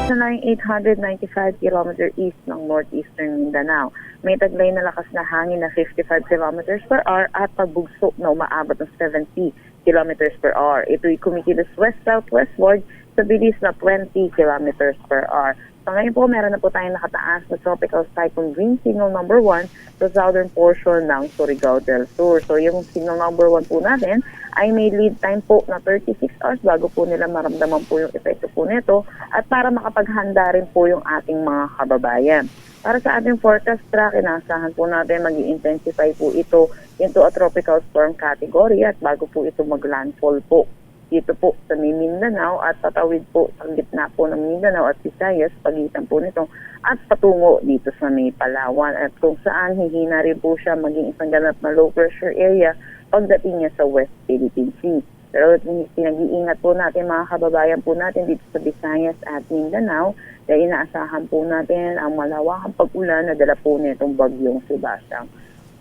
Sa line 895 km east ng northeastern Mindanao, may taglay na lakas na hangin na 55 km per hour at pagbugso na umaabot ng 70 km per hour. Ito'y kumikilos west-southwestward sa bilis na 20 km per hour. So ngayon po, meron na po tayong nakataas na tropical cyclone green signal number 1 sa southern portion ng Surigao del Sur. So yung signal number 1 po natin ay may lead time po na 36 hours bago po nila maramdaman po yung epekto po nito at para makapaghanda rin po yung ating mga kababayan. Para sa ating forecast track, inaasahan po natin mag-i-intensify po ito into a tropical storm category at bago po ito mag-landfall po dito po sa Mindanao at tatawid po sa gitna po ng Mindanao at Visayas, pagitan po nito at patungo dito sa may Palawan at kung saan hihina rin po siya maging isang ganap na low pressure area pagdating niya sa West Philippine Sea. Pero pinag-iingat po natin mga kababayan po natin dito sa Visayas at Mindanao dahil inaasahan po natin ang malawakang pag-ulan na dala po nitong bagyong si Basyang.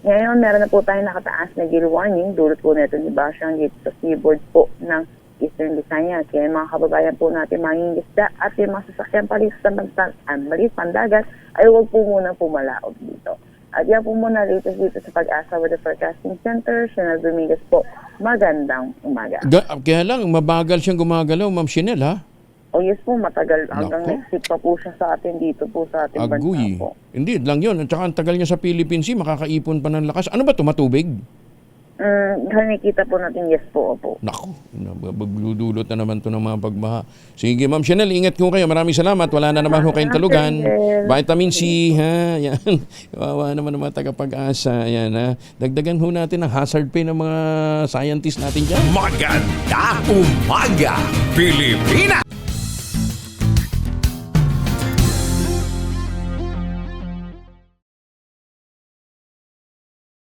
Ngayon, meron na po tayong nakataas na gale warning. Dulot po nito ni Basyang dito sa seaboard po ng Eastern Visayas. Kaya mga kababayan po natin mangingisda at yung mga sasakyan palis pandagat ay huwag po muna pumalaog dito. At yan po muna latest dito sa Pag-asa Weather Forecasting Center. Chanel Dominguez po, magandang umaga. Kaya lang, mabagal siyang gumagalaw, Ma'am Chanel, ha? O yes po, matagal. Hanggang Nako. next week pa po siya sa atin dito po sa ating bansa Aguy. po. Hindi, lang yun. At saka ang tagal niya sa Philippine Sea, makakaipon pa ng lakas. Ano ba ito, matubig? Nakikita po natin, yes po, opo. Naku, magludulot na naman ito ng mga pagbaha. Sige, Ma'am Chanel, ingat ko kayo. Maraming salamat. Wala na naman ho kayong talugan. Vitamin C, ha? Yan. Wawa naman ng mga taga-Pag-asa. Yan, ha? Dagdagan ho natin ang hazard pay ng mga scientists natin dyan. Maganda umaga, Pilipinas!